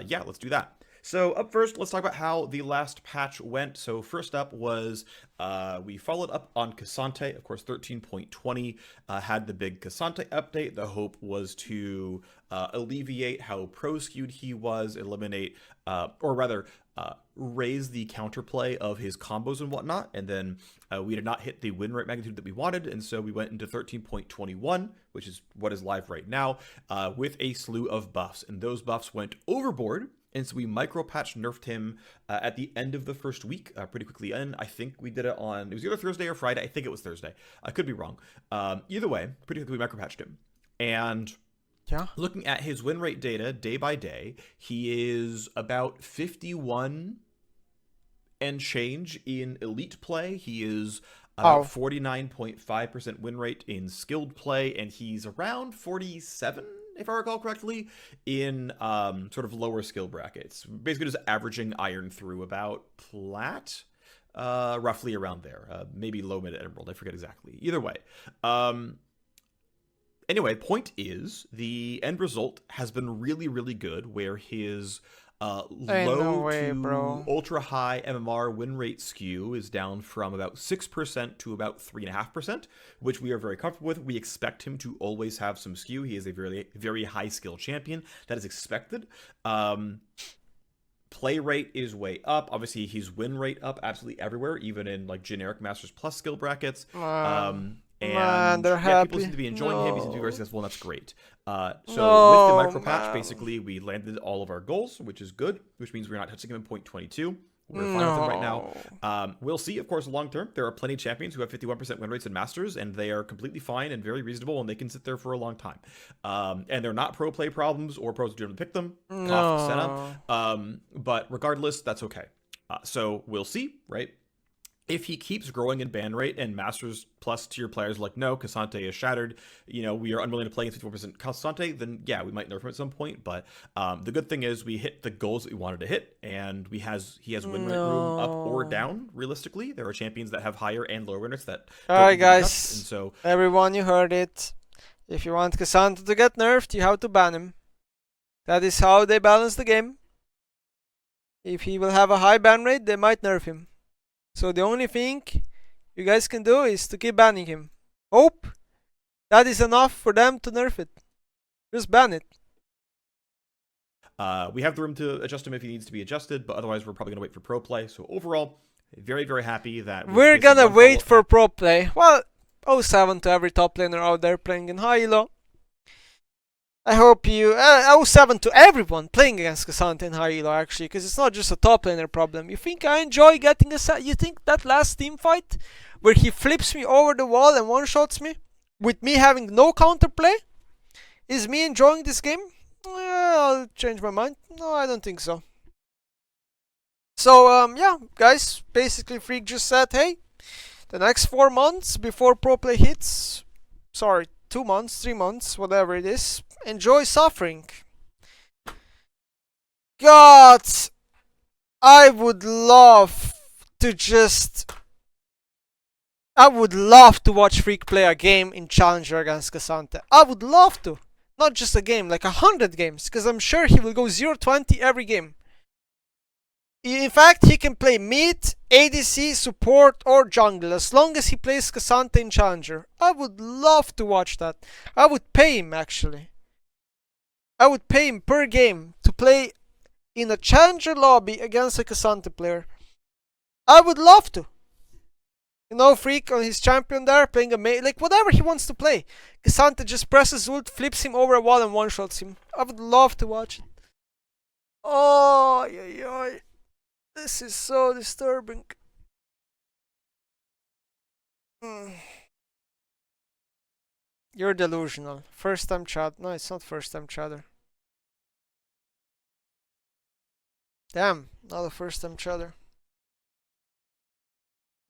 yeah, let's do that. So up first, let's talk about how the last patch went. So first up was we followed up on Cassante. Of course, 13.20 had the big Cassante update. The hope was to alleviate how pro-skewed he was, eliminate, or rather, raise the counterplay of his combos and whatnot. And then we did not hit the win rate magnitude that we wanted. And so we went into 13.21, which is what is live right now, with a slew of buffs. And those buffs went overboard. And so we micro-patch nerfed him at the end of the first week, pretty quickly. And I think we did it on, it was either Thursday or Friday. I think it was Thursday. I could be wrong. Either way, pretty quickly we micro-patched him. And yeah, looking at his win rate data day by day, he is about 51 and change in elite play. He is about 49.5% win rate in skilled play, and he's around 47, if I recall correctly, in sort of lower skill brackets. Basically just averaging iron through about plat, roughly around there. Maybe low mid emerald, I forget exactly. Either way. Anyway, point is, the end result has been really, really good, where his low to ultra high MMR win rate skew is down from about 6% to about 3.5%, which we are very comfortable with. We expect him to always have some skew. He is a very, very high skill champion. That is expected. Play rate is way up. Obviously, his win rate up absolutely everywhere, even in like generic Masters Plus skill brackets. And yeah, people seem to be enjoying him. He seems to be very successful, and that's great. With the micro patch, basically, we landed all of our goals, which is good, which means we're not touching him in 0.22. We're fine with him right now. We'll see, of course, long term. There are plenty of champions who have 51% win rates in Masters, and they are completely fine and very reasonable, and they can sit there for a long time. And they're not pro play problems or pros who didn't pick them. Cough, setup. But regardless, that's okay. So we'll see, right? If he keeps growing in ban rate and Masters Plus tier players are like, no, Cassante is shattered, you know, we are unwilling to play against 54% Cassante, then yeah, we might nerf him at some point. But the good thing is we hit the goals that we wanted to hit, and he has win rate room up or down, realistically. There are champions that have higher and lower win rates that Alright guys, and so everyone, you heard it. If you want Cassante to get nerfed, you have to ban him. That is how they balance the game. If he will have a high ban rate, they might nerf him. So the only thing you guys can do is to keep banning him. Hope that is enough for them to nerf it. Just ban it. We have the room to adjust him if he needs to be adjusted, but otherwise we're probably going to wait for pro play. So overall, very, very happy that we're going to wait for pro play. Well, 07 to every top laner out there playing in high elo. I hope you... 07 to everyone playing against Cassante in high elo, actually, because it's not just a top laner problem. You think I enjoy getting a set? You think that last team fight, where he flips me over the wall and one-shots me, with me having no counterplay, is me enjoying this game? I'll change my mind. No, I don't think so. So, yeah, guys, basically Phreak just said, hey, the next 4 months before pro play hits, sorry, 2 months, 3 months, whatever it is, enjoy suffering. God, I would love to watch Phreak play a game in Challenger against Cassante. I would love to. Not just a game, like 100 games, because I'm sure he will go 0-20 every game. In fact, he can play mid, ADC, support, or jungle, as long as he plays Cassante in Challenger. I would love to watch that. I would pay him, actually. I would pay him per game to play in a Challenger lobby against a Cassante player. I would love to. You know, Phreak on his champion there, playing a mate, like whatever he wants to play. Cassante just presses ult, flips him over a wall and one-shots him. I would love to watch it. Oh, yeah. This is so disturbing. You're delusional. First time chat. No, it's not first time chatter. Damn, not a first time chatter.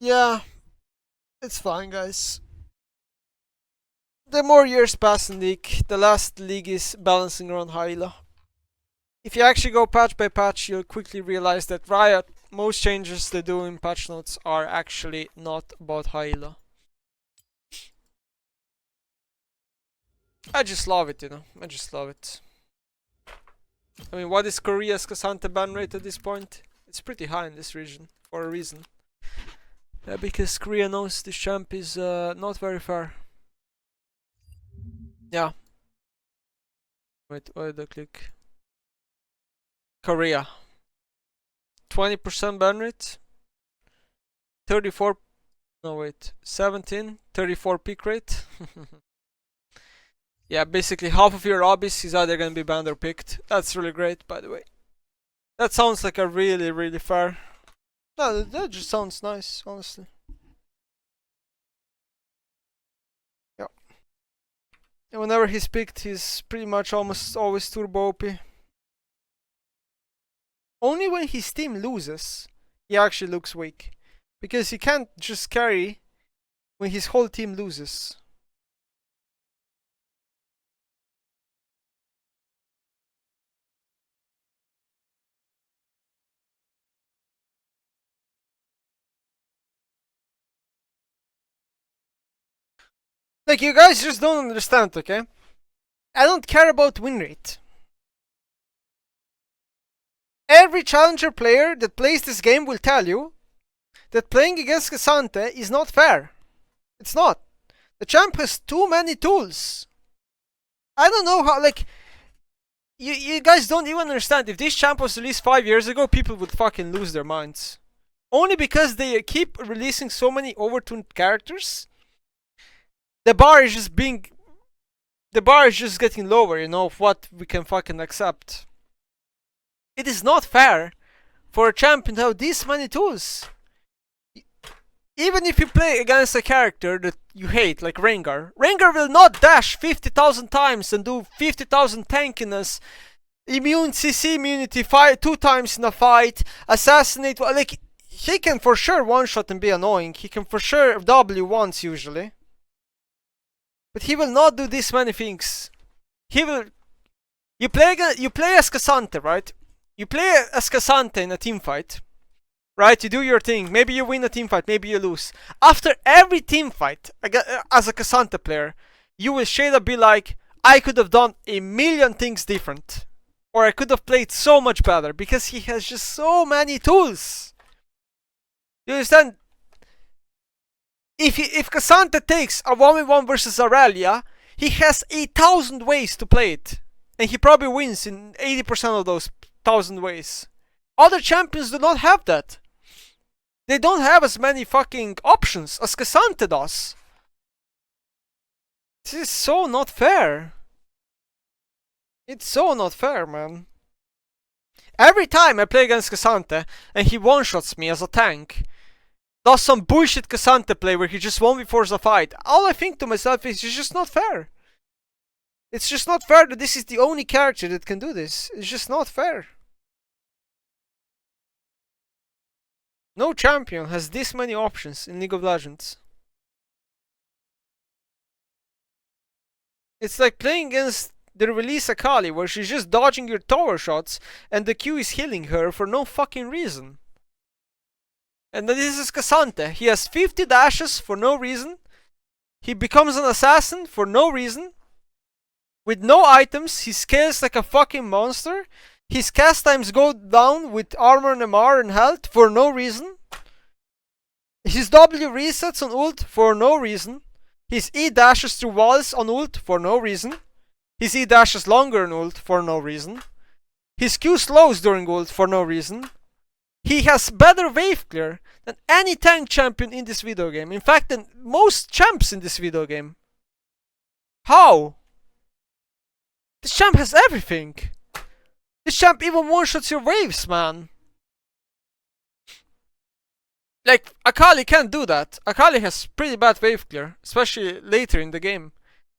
Yeah, it's fine, guys. The more years pass in league, the less the league is balancing around high elo. If you actually go patch by patch, you'll quickly realize that Riot, most changes they do in patch notes are actually not about high elo. I just love it, you know. I just love it. I mean, what is Korea's Cassante ban rate at this point? It's pretty high in this region, for a reason. Yeah, because Korea knows this champ is not very fair. Yeah. Wait, why did I click? Korea. 20% ban rate. 34. No, wait. 17. 34 peak rate. Yeah, basically half of your obbies is either gonna be banned or picked. That's really great, by the way. That sounds like a really, really fair. No, that just sounds nice, honestly. Yeah. And whenever he's picked, he's pretty much almost always turbo OP. Only when his team loses, he actually looks weak. Because he can't just carry when his whole team loses. Like, you guys just don't understand, okay? I don't care about win rate. Every challenger player that plays this game will tell you that playing against Cassante is not fair. It's not. The champ has too many tools. I don't know how, like, you guys don't even understand. If this champ was released 5 years ago, people would fucking lose their minds. Only because they keep releasing so many overtuned characters. The bar is just getting lower, you know, of what we can fucking accept. It is not fair for a champion to have this many tools. Even if you play against a character that you hate, like Rengar will not dash 50,000 times and do 50,000 tankiness, immune CC immunity 2 times in a fight, assassinate, like, he can for sure one-shot and be annoying. He can for sure W once usually. But he will not do this many things. He will... You play as Cassante, right? You play as Cassante in a team fight. Right? You do your thing. Maybe you win a team fight, maybe you lose. After every team fight, as a Cassante player, you will straight up be like, I could have done a million things different. Or I could have played so much better. Because he has just so many tools. You understand? If Cassante takes a 1v1 versus Aurelia, he has 1,000 ways to play it. And he probably wins in 80% of those 1,000 ways. Other champions do not have that. They don't have as many fucking options as Cassante does. This is so not fair. It's so not fair, man. Every time I play against Cassante and he one-shots me as a tank, does some bullshit Cassante play where he just 1v4s a fight, all I think to myself is, it's just not fair. It's just not fair that this is the only character that can do this. It's just not fair. No champion has this many options in League of Legends. It's like playing against the release Akali where she's just dodging your tower shots and the Q is healing her for no fucking reason. And then this is Cassante. He has 50 dashes for no reason. He becomes an assassin for no reason. With no items, he scales like a fucking monster. His cast times go down with armor and MR and health for no reason. His W resets on ult for no reason. His E dashes through walls on ult for no reason. His E dashes longer on ult for no reason. His Q slows during ult for no reason. He has better wave clear than any tank champion in this video game. In fact, than most champs in this video game. How? This champ has everything. This champ even one-shots your waves, man. Like, Akali can't do that. Akali has pretty bad wave clear, especially later in the game.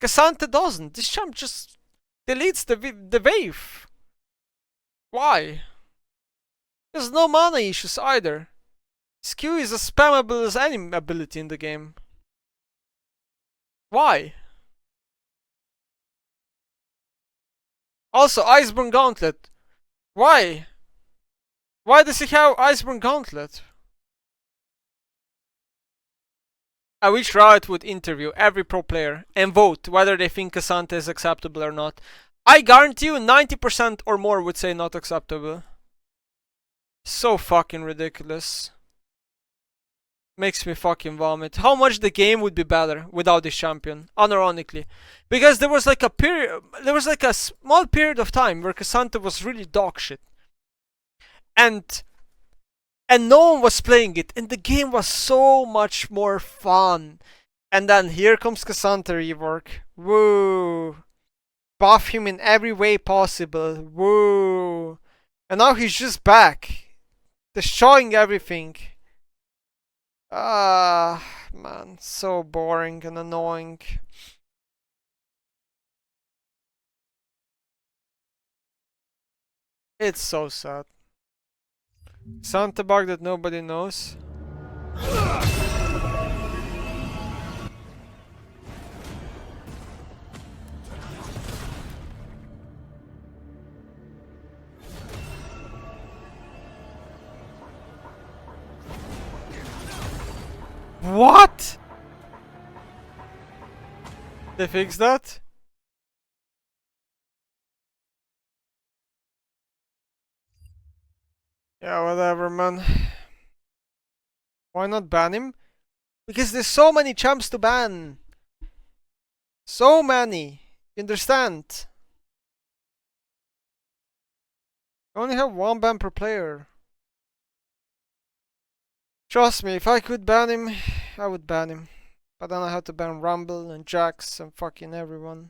Cassante doesn't. This champ just deletes the wave. Why? There's no mana issues either. His Q is as spammable as any ability in the game. Why? Also, Iceborne Gauntlet. Why? Why does he have Iceborne Gauntlet? I wish Riot would interview every pro player and vote whether they think Cassante is acceptable or not. I guarantee you 90% or more would say not acceptable. So fucking ridiculous. Makes me fucking vomit. How much the game would be better without this champion, unironically. Because there was like a small period of time where SANTE was really dog shit. And no one was playing it, and the game was so much more fun. And then here comes SANTE rework. Woo! Buff him in every way possible. Woo! And now he's just back, destroying everything. Ah, man, so boring and annoying. It's so sad. SANTE bug that nobody knows. What? They fixed that? Yeah, whatever, man. Why not ban him? Because there's so many champs to ban. So many. You understand? I only have one ban per player. Trust me, if I could ban him, I would ban him. But then I have to ban Rumble and Jax and fucking everyone.